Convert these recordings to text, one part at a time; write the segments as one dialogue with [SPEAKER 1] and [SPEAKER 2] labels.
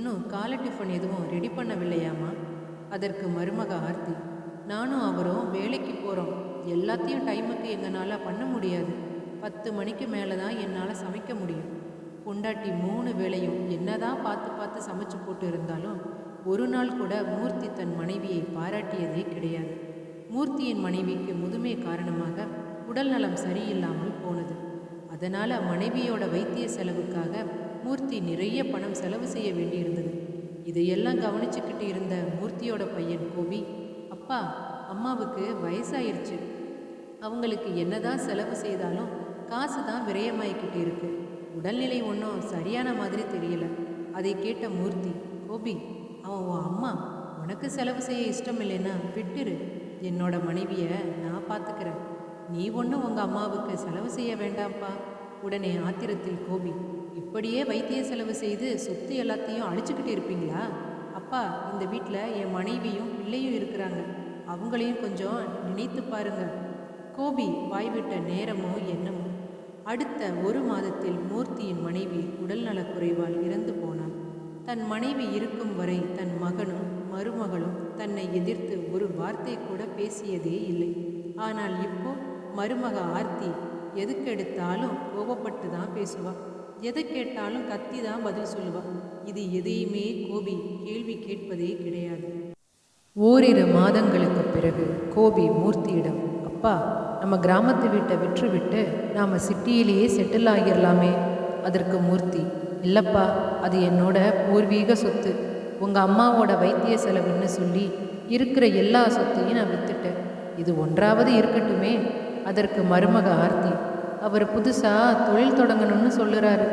[SPEAKER 1] இன்னும் காலை டிஃபன் எதுவும் ரெடி பண்ணவில்லையாமா? அதற்கு மருமக ஆர்த்தி, நானும் அவரும் வேலைக்கு போகிறோம். எல்லாத்தையும் டைமுக்கு எங்களால் பண்ண முடியாது. 10 மணிக்கு மேலே தான் என்னால் சமைக்க முடியும். பொண்டாட்டி 3 வேளையும் என்னதான் பார்த்து பார்த்து சமைச்சு போட்டு இருந்தாலும் ஒரு நாள் கூட மூர்த்தி தன் மனைவியை பாராட்டியதே கிடையாது. மூர்த்தியின் மனைவிக்கு முதுமை காரணமாக உடல் நலம் சரியில்லாமல் போனது. அதனால் மனைவியோட வைத்திய செலவுக்காக மூர்த்தி நிறைய பணம் செலவு செய்ய வேண்டியிருந்தது. இதையெல்லாம் கவனிச்சுக்கிட்டு இருந்த மூர்த்தியோட பையன் கோபி, அப்பா, அம்மாவுக்கு வயசாயிருச்சு. அவங்களுக்கு என்னதான் செலவு செய்தாலும் காசு தான் விரயமாயிக்கிட்டு இருக்கு. உடல்நிலை ஒன்றும் சரியான மாதிரி தெரியல. அதை கேட்ட மூர்த்தி, கோபி, அவன் உன் அம்மா. உனக்கு செலவு செய்ய இஷ்டம் இல்லைன்னா விட்டுரு. என்னோட மனைவியை நான் பார்த்துக்கிறேன். நீ ஒன்றும் உங்கள் அம்மாவுக்கு செலவு செய்ய வேண்டாம்ப்பா. உடனே ஆத்திரத்தில் கோபி, இப்படியே வைத்திய செலவு செய்து சொத்து எல்லாத்தையும் அழிச்சுக்கிட்டு இருப்பீங்களா? அப்பா, இந்த வீட்டில் என் மனைவியும் பிள்ளையும் இருக்கிறாங்க. அவங்களையும் கொஞ்சம் நினைத்து பாருங்க. கோபி வாய்விட்ட நேரமோ என்னமோ. அடுத்த 1 மாதத்தில் மூர்த்தியின் மனைவி உடல்நலக் குறைவால் இறந்து போனாள். தன் மனைவி இருக்கும் வரை தன் மகனும் மருமகளும் தன்னை எதிர்த்து ஒரு வார்த்தை கூட பேசியதே இல்லை. ஆனால் இப்போ மருமக ஆர்த்தி எதுக்கெடுத்தாலும் கோபப்பட்டு தான் பேசுவா. எதை கேட்டாலும் கத்தி தான் பதில் சொல்லுவா. இது எதையுமே கோபி கேள்வி கேட்பதே கிடையாது. ஓரிரு மாதங்களுக்கு பிறகு கோபி மூர்த்தியிடம், அப்பா, நம்ம கிராமத்து வீட்டை விற்றுவிட்டு நாம் சிட்டியிலேயே செட்டில் ஆகிடலாமே. அதற்கு மூர்த்தி, இல்லைப்பா, அது என்னோட பூர்வீக சொத்து. உங்கள் அம்மாவோட வைத்திய செலவுன்னு சொல்லி இருக்கிற எல்லா சொத்தையும் நான் விற்றுட்டேன். இது ஒன்றாவது இருக்கட்டுமே. அதற்கு மருமக ஆர்த்தி, அவர் புதுசாக தொழில் தொடங்கணும்னு சொல்லுறாரு.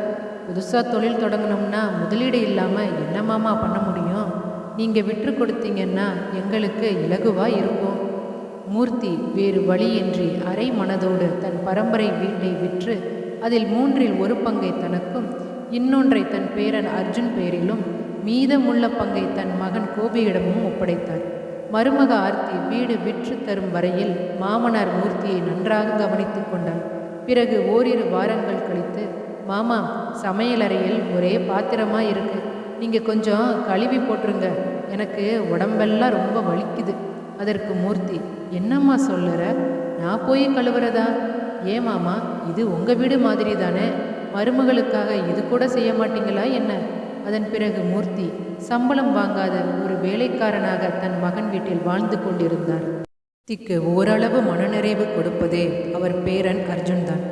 [SPEAKER 1] புதுசாக தொழில் தொடங்கணும்னா முதலீடு இல்லாமல் என்னமாமா பண்ண முடியும்? நீங்கள் விற்று கொடுத்தீங்கன்னா எங்களுக்கு இலகுவாக இருக்கும். மூர்த்தி வேறு வழியின்றி அரை மனதோடு தன் பரம்பரை வீட்டை விற்று அதில் 3இல் 1 பங்கை தனக்கும் இன்னொன்றை தன் பேரன் அர்ஜுன் பேரிலும் மீதமுள்ள பங்கை தன் மகன் கோபியிடமும் ஒப்படைத்தார். மருமக ஆர்த்தி வீடு விற்று தரும் வரையில் மாமனார் மூர்த்தியை நன்றாக கவனித்து கொண்டார். பிறகு ஓரிரு வாரங்கள் கழித்து, மாமா, சமையலறையில் ஒரே பாத்திரமாக இருக்கு, நீங்கள் கொஞ்சம் கழுவி போட்டுருங்க, எனக்கு உடம்பெல்லாம் ரொம்ப வலிக்குது. அதற்கு மூர்த்தி, என்னம்மா சொல்லுற? நான் போய் கழுவுறதா? ஏன் மாமா, இது உங்கள் வீடு மாதிரி தானே. மருமகளுக்காக இது கூட செய்ய மாட்டீங்களா என்ன? அதன் பிறகு மூர்த்தி சம்பளம் வாங்காத ஒரு வேலைக்காரனாக தன் மகன் வீட்டில் வாழ்ந்து கொண்டிருந்தார். மூர்த்திக்கு ஓரளவு மனநிறைவு கொடுப்பதே அவர் பேரன் அர்ஜுன் தான்.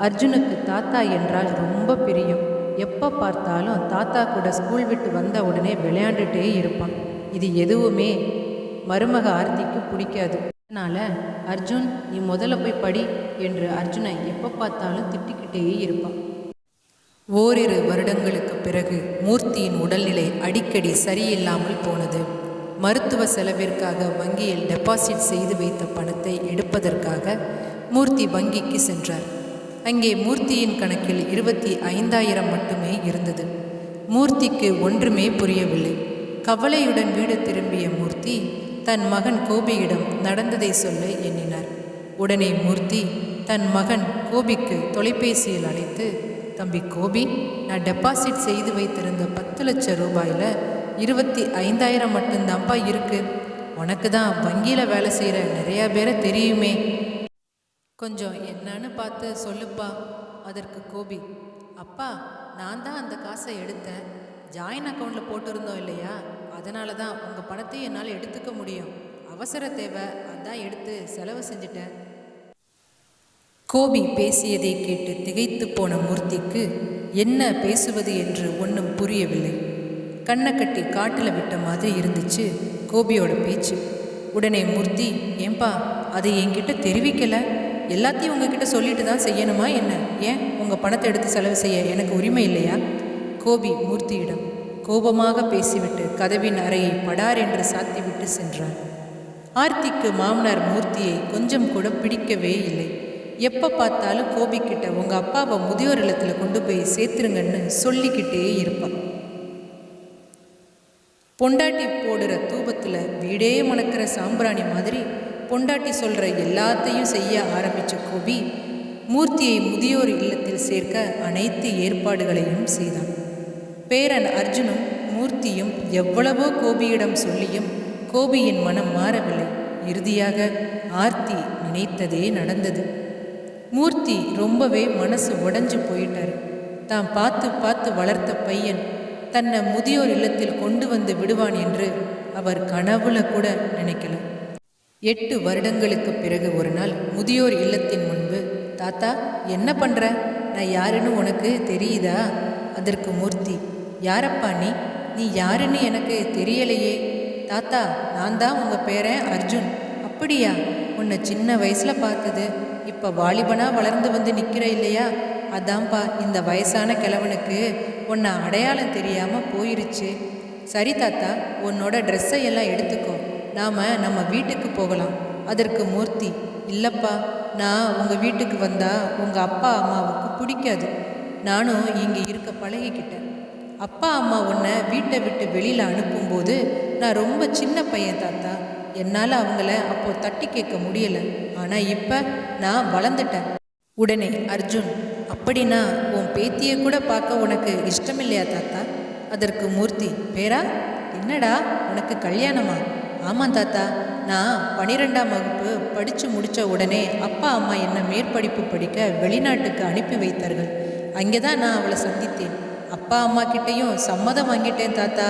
[SPEAKER 1] அர்ஜுனுக்கு தாத்தா என்றால் ரொம்ப பிரியம். எப்போ பார்த்தாலும் தாத்தா கூட ஸ்கூல் விட்டு வந்த உடனே விளையாண்டுட்டே இருப்பான். இது எதுவுமே மருமக ஆர்த்திக்கு பிடிக்காது. அதனால், அர்ஜுன், நீ முதல்ல போய் படி என்று அர்ஜுனை எப்போ பார்த்தாலும் திட்டிக்கிட்டே இருப்பான். ஓரிரு வருடங்களுக்கு பிறகு மூர்த்தியின் உடல்நிலை அடிக்கடி சரியில்லாமல் போனது. மருத்துவ செலவிற்காக வங்கியில் டெபாசிட் செய்து வைத்த பணத்தை எடுப்பதற்காக மூர்த்தி வங்கிக்கு சென்றார். அங்கே மூர்த்தியின் கணக்கில் 25,000 மட்டுமே இருந்தது. மூர்த்திக்கு ஒன்றுமே புரியவில்லை. கவலையுடன் வீடு திரும்பிய மூர்த்தி தன் மகன் கோபியிடம் நடந்ததை சொல்ல எண்ணினார். உடனே மூர்த்தி தன் மகன் கோபிக்கு தொலைபேசியில் அழைத்து, தம்பி கோபி, நான் டெபாசிட் செய்து வைத்திருந்த 10 லட்சம் ரூபாயில் 25,000 மட்டும்தான்ப்பா இருக்கு. உனக்கு தான் வங்கியில் வேலை செய்கிற நிறையா பேரை தெரியுமே, கொஞ்சம் என்னன்னு பார்த்து சொல்லுப்பா. அதற்கு கோபி, அப்பா, நான் தான் அந்த காசை எடுத்தேன். ஜாயின் அக்கௌண்ட்டில் போட்டிருந்தோம் இல்லையா, அதனால தான் உங்கள் பணத்தை என்னால் எடுத்துக்க முடியும். அவசர தேவை, அதான் எடுத்து செலவு செஞ்சிட்டேன். கோபி பேசியதை கேட்டு திகைத்து போன மூர்த்திக்கு என்ன பேசுவது என்று ஒன்றும் புரியவில்லை. கண்ணை கட்டி காட்டில் விட்ட மாதிரி இருந்துச்சு கோபியோட பேச்சு. உடனே மூர்த்தி, ஏன்பா, அதை என்கிட்ட தெரிவிக்கலை? எல்லாத்தையும் உங்ககிட்ட சொல்லிட்டு தான் செய்யணுமா என்ன? ஏன் உங்கள் பணத்தை எடுத்து செலவு செய்ய எனக்கு உரிமை இல்லையா? கோபி மூர்த்தியிடம் கோபமாக பேசிவிட்டு கதவின் அறையை படார் என்று சாத்திவிட்டு சென்றார். ஆர்த்திக்கு மாமனார் மூர்த்தியை கொஞ்சம் கூட பிடிக்கவே இல்லை. எப்போ பார்த்தாலும் கோபிக்கிட்ட உங்கள் அப்பாவை முதியோர் இல்லத்தில் கொண்டு போய் சேர்த்துருங்கன்னு சொல்லிக்கிட்டே இருப்பான். பொண்டாட்டி போடுற தூபத்தில் வீடே மணக்கிற சாம்பிராணி மாதிரி பொண்டாட்டி சொல்கிற எல்லாத்தையும் செய்ய ஆரம்பித்த கோபி மூர்த்தியை முதியோர் இல்லத்தில் சேர்க்க அனைத்து ஏற்பாடுகளையும் செய்தான். பேரன் அர்ஜுனும் மூர்த்தியும் எவ்வளவோ கோபியிடம் சொல்லியும் கோபியின் மனம் மாறவில்லை. இறுதியாக ஆர்த்தி நினைத்ததே நடந்தது. மூர்த்தி ரொம்பவே மனசு உடைஞ்சு போயிட்டார். தான் பார்த்து பார்த்து வளர்த்த பையன் தன்னை முதியோர் இல்லத்தில் கொண்டு வந்து விடுவான் என்று அவர் கனவுல கூட நினைக்கல. 8 வருடங்களுக்கு பிறகு ஒரு நாள் முதியோர் இல்லத்தின் முன்பு, தாத்தா என்ன பண்ற? நான் யாருன்னு உனக்கு தெரியுதா? அதற்கு மூர்த்தி, யாரப்பா நீ யாருன்னு எனக்கு தெரியலையே. தாத்தா, நான் தான் உங்கள் பேரன் அர்ஜுன். அப்படியா? உன்னை சின்ன வயசில் பார்த்தது, இப்போ வாலிபனா வளர்ந்து வந்து நிற்கிற இல்லையா? அதான்ப்பா இந்த வயசான கிழவனுக்கு உன்னை அடையாளம் தெரியாமல் போயிருச்சு. சரி தாத்தா, உன்னோட ட்ரெஸ்ஸை எல்லாம் எடுத்துக்கோ, நாம் நம்ம வீட்டுக்கு போகலாம். அதற்கு மூர்த்தி, இல்லைப்பா, நான் உங்கள் வீட்டுக்கு வந்தால் உங்கள் அப்பா அம்மாவுக்கு பிடிக்காது. நானும் இங்கே இருக்க பழகிக்கிட்டேன். அப்பா அம்மா உன்னை வீட்டை விட்டு வெளியில் அனுப்பும்போது நான் ரொம்ப சின்ன பையன் தாத்தா. என்னால் அவங்கள அப்போது தட்டி கேட்க முடியலை. ஆனால் இப்போ நான் வளர்ந்துட்டேன். உடனே அர்ஜுன், அப்படின்னா உன் பேத்தியை கூட பார்க்க உனக்கு இஷ்டமில்லையா தாத்தா? அதற்கு மூர்த்தி, பேரா, என்னடா உனக்கு கல்யாணமா? ஆமாம் தாத்தா, நான் 12ஆம் வகுப்பு படித்து முடித்த உடனே அப்பா அம்மா என்னை மேற்படிப்பு படிக்க வெளிநாட்டுக்கு அனுப்பி வைத்தார்கள். அங்கே தான் நான் அவளை சந்தித்தேன். அப்பா அம்மா கிட்டேயும் சம்மதம் வாங்கிட்டேன் தாத்தா.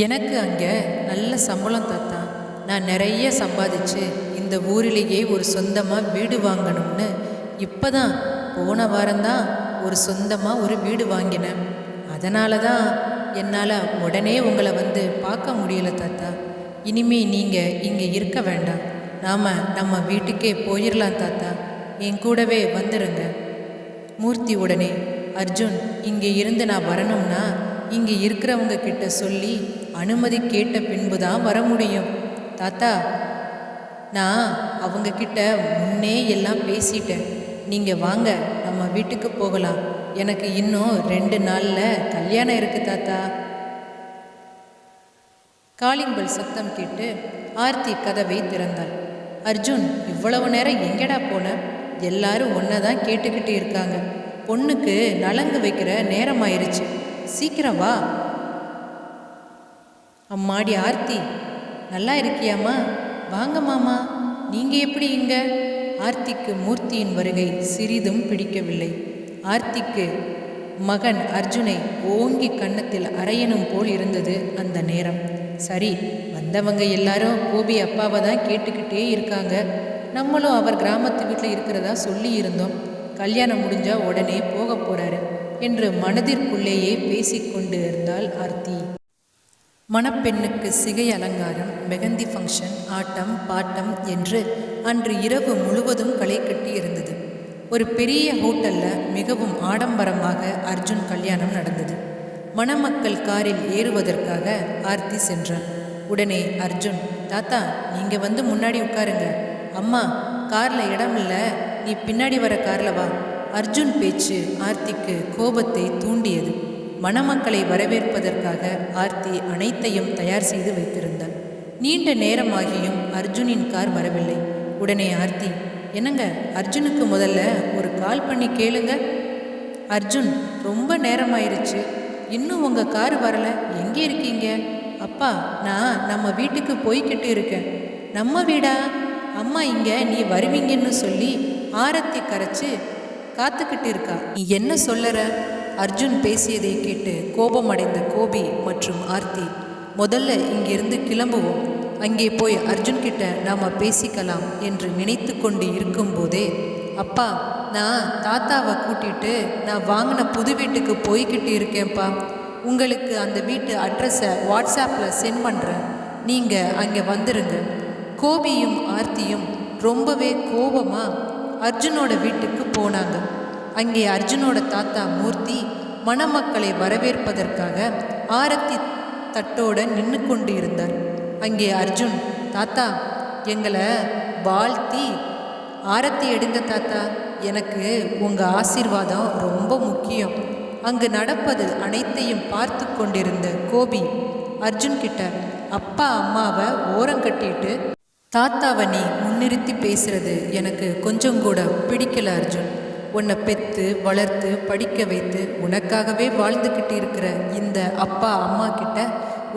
[SPEAKER 1] எனக்கு அங்கே நல்ல சம்பளம் தாத்தா. நான் நிறைய சம்பாதிச்சு இந்த ஊரிலேயே ஒரு சொந்தமாக வீடு வாங்கணும்னு இப்போ தான் போன வாரம்தான் ஒரு சொந்தமாக ஒரு வீடு வாங்கினேன். அதனால தான் என்னால் உடனே உங்களை வந்து பார்க்க முடியல தாத்தா. இனிமே நீங்கள் இங்கே இருக்க வேண்டாம், நாம் நம்ம வீட்டுக்கே போயிடலாம் தாத்தா. என் கூடவே வந்துடுங்க. மூர்த்தி உடனே, அர்ஜுன், இங்கே இருந்து நான் வரணும்னா இங்கே இருக்கிறவங்க கிட்ட சொல்லி அனுமதி கேட்ட பின்பு தான் வர முடியும் தாத்தா. நான் அவங்கக்கிட்ட முன்னே எல்லாம் பேசிட்டேன். நீங்கள் வாங்க, நம்ம வீட்டுக்கு போகலாம். எனக்கு இன்னும் 2 நாளில் கல்யாணம் இருக்குது தாத்தா. காலிங் பெல் சத்தம் கேட்டு ஆர்த்தி கதவை திறந்தாள். அர்ஜுன், இவ்வளவு நேரம் எங்கடா போன? எல்லாரும் ஒன்றை தான் கேட்டுக்கிட்டு இருக்காங்க. பொண்ணுக்கு நலங்கு வைக்கிற நேரம் ஆயிடுச்சு, சீக்கிரம் வா. அம்மாடி ஆர்த்தி, நல்லா இருக்கியாம்மா? வாங்க மாமா, நீங்கள் எப்படி இங்கே? ஆர்த்திக்கு மூர்த்தியின் வருகை சிறிதும் பிடிக்கவில்லை. ஆர்த்திக்கு மகன் அர்ஜுனை ஓங்கி கன்னத்தில் அரையணும் போல் இருந்தது அந்த நேரம். சரி, வந்தவங்க எல்லாரும் கோபி அப்பாவை தான் கேட்டுக்கிட்டே இருக்காங்க. நம்மளும் அவர் கிராமத்து வீட்டில் இருக்கிறதா சொல்லி இருந்தோம். கல்யாணம் முடிஞ்சால் உடனே போக போகிறாரு என்று மனதிற்குள்ளேயே பேசிக்கொண்டு இருந்தாள் ஆர்த்தி. மணப்பெண்ணுக்கு சிகை அலங்காரம், மெகந்தி ஃபங்க்ஷன், ஆட்டம் பாட்டம் என்று அன்று இரவு முழுவதும் களை கட்டி இருந்தது. ஒரு பெரிய ஹோட்டலில் மிகவும் ஆடம்பரமாக அர்ஜுன் கல்யாணம் நடந்தது. மணமக்கள் காரில் ஏறுவதற்காக ஆர்த்தி சென்றான். உடனே அர்ஜுன், தாத்தா, நீங்கள் வந்து முன்னாடி உட்காருங்க. அம்மா, காரில் இடம் இல்லை, நீ பின்னாடி வர காரில் வா. அர்ஜுன் பேச்சு ஆர்த்திக்கு கோபத்தை தூண்டியது. மணமக்களை வரவேற்பதற்காக ஆர்த்தி அனைத்தையும் தயார் செய்து வைத்திருந்தாள். நீண்ட நேரமாகியும் அர்ஜுனின் கார் வரவில்லை. உடனே ஆர்த்தி, என்னங்க, அர்ஜுனுக்கு முதல்ல ஒரு கால் பண்ணி கேளுங்க. அர்ஜுன், ரொம்ப நேரமாயிருச்சு, இன்னும் உங்கள் கார் வரலை, எங்கே இருக்கீங்க? அப்பா, நான் நம்ம வீட்டுக்கு போய்கிட்டு இருக்கேன். நம்ம வீடா? அம்மா இங்கே நீ வருவீங்கன்னு சொல்லி ஆரத்தி கரைச்சி காத்துக்கிட்டு இருக்கா. நீ என்ன சொல்லற? அர்ஜுன் பேசியதை கேட்டு கோபமடைந்த கோபி மற்றும் ஆர்த்தி, முதல்ல இங்கிருந்து கிளம்புவோம், அங்கே போய் அர்ஜுன்கிட்ட நாம் பேசிக்கலாம் என்று நினைத்து கொண்டு இருக்கும்போதே, அப்பா, நான் தாத்தாவை கூட்டிகிட்டு நான் வாங்கின புது வீட்டுக்கு போய்கிட்டு இருக்கேன்ப்பா. உங்களுக்கு அந்த வீட்டு அட்ரஸை வாட்ஸ்ஆப்பில் சென்ட் பண்ணுறேன், நீங்கள் அங்கே வந்துடுங்க. கோபியும் ஆர்த்தியும் ரொம்பவே கோபமாக அர்ஜுனோட வீட்டுக்கு போனாங்க. அங்கே அர்ஜுனோட தாத்தா மூர்த்தி மணமக்களை வரவேற்பதற்காக ஆரத்தி தட்டோடு நின்று கொண்டு இருந்தார். அங்கே அர்ஜுன், தாத்தா, எங்களை வாழ்த்தி ஆரத்தி எடுங்க தாத்தா, எனக்கு உங்கள் ஆசீர்வாதம் ரொம்ப முக்கியம். அங்கு நடப்பது அனைத்தையும் பார்த்து கொண்டிருந்த கோபி அர்ஜுன்கிட்ட அப்பா அம்மாவை ஓரங்கட்டிட்டு, தாத்தாவை நீ முன்னிறுத்தி பேசுறது எனக்கு கொஞ்சம் கூட பிடிக்கல அர்ஜுன். உன்னை பெற்று வளர்த்து படிக்க வைத்து உனக்காகவே வாழ்ந்துக்கிட்டு இருக்கிற இந்த அப்பா அம்மா கிட்ட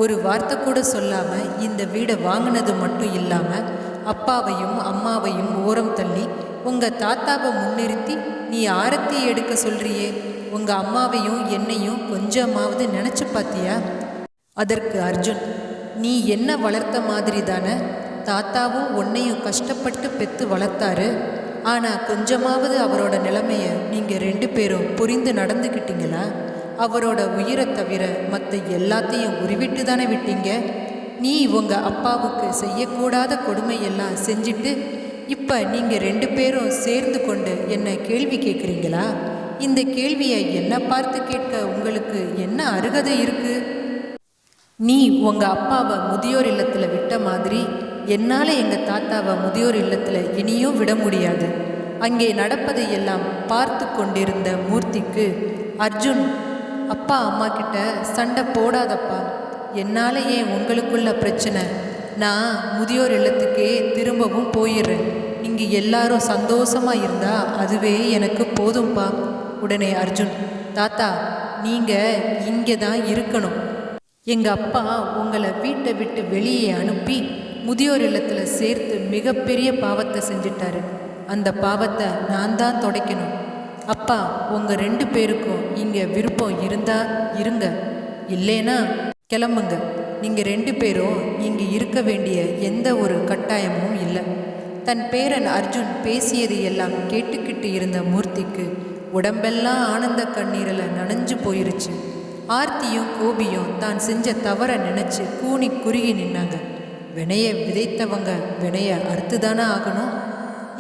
[SPEAKER 1] ஒரு வார்த்தை கூட சொல்லாமல் இந்த வீடை வாங்கினது மட்டும் இல்லாமல் அப்பாவையும் அம்மாவையும் ஓரம் தள்ளி உங்கள் தாத்தாவை முன்னிறுத்தி நீ ஆரத்தி எடுக்க சொல்கிறியே, உங்கள் அம்மாவையும் என்னையும் கொஞ்சமாவது நினச்சி பார்த்தியா? அதற்கு அர்ஜுன், நீ என்ன வளர்த்த மாதிரி தானே தாத்தாவும் உன்னையும் கஷ்டப்பட்டு பெற்று வளர்த்தாரு. ஆனால் கொஞ்சமாவது அவரோட நிலைமையை நீங்கள் 2 பேரும் புரிந்து நடந்துக்கிட்டீங்களா? அவரோட உயிரை தவிர மற்ற எல்லாத்தையும் உருவிட்டு தானே விட்டீங்க. நீ உங்கள் அப்பாவுக்கு செய்யக்கூடாத கொடுமையெல்லாம் செஞ்சுட்டு இப்போ நீங்கள் 2 பேரும் சேர்ந்து கொண்டு என்ன கேள்வி கேட்குறீங்களா? இந்த கேள்வியை என்ன பார்த்து கேட்க உங்களுக்கு என்ன அருகதை இருக்குது? நீ உங்கள் அப்பாவை முதியோர் இல்லத்தில் விட்ட மாதிரி என்னால் எங்கள் தாத்தாவை முதியோர் இல்லத்தில் இனியும் விட முடியாது. அங்கே நடப்பதை எல்லாம் பார்த்து கொண்டிருந்த மூர்த்திக்கு, அர்ஜுன், அப்பா அம்மா கிட்ட சண்டை போடாதப்பா, என்னால் ஏன் உங்களுக்குள்ள பிரச்சனை? நான் முதியோர் இல்லத்துக்கே திரும்பவும் போயிடுறேன். இங்கே எல்லாரும் சந்தோஷமாக இருந்தால் அதுவே எனக்கு போதும்பா. உடனே அர்ஜுன், தாத்தா நீங்கள் இங்கே தான் இருக்கணும். எங்கள் அப்பா உங்களை வீட்டை விட்டு வெளியே அனுப்பி முதியோர் இல்லத்தில் சேர்த்து மிகப்பெரிய பாவத்தை செஞ்சிட்டாரு. அந்த பாவத்தை நான் தான் துடைக்கணும். அப்பா, உங்கள் 2 பேருக்கும் இங்கே விருப்பம் இருந்தால் இருங்க, இல்லைனா கிளம்புங்க. நீங்கள் 2 பேரும் இங்கே இருக்க வேண்டிய எந்த ஒரு கட்டாயமும் இல்லை. தன் பேரன் அர்ஜுன் பேசியது எல்லாம் கேட்டுக்கிட்டு இருந்த மூர்த்திக்கு உடம்பெல்லாம் ஆனந்த கண்ணீரில் நனைஞ்சு போயிருச்சு. ஆர்த்தியும் கோபியும் தான் செஞ்ச தவறை நினச்சி கூனி குறுகி நின்னாங்க. வினைய விதைத்தவங்க வினைய அறுத்துதானே ஆகணும்.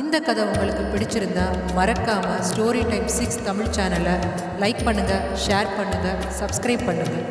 [SPEAKER 1] இந்த கதை உங்களுக்கு பிடிச்சிருந்தா மறக்காமல் ஸ்டோரி டைம் 6 தமிழ் சேனலை லைக் பண்ணுங்கள், ஷேர் பண்ணுங்கள், சப்ஸ்கிரைப் பண்ணுங்கள்.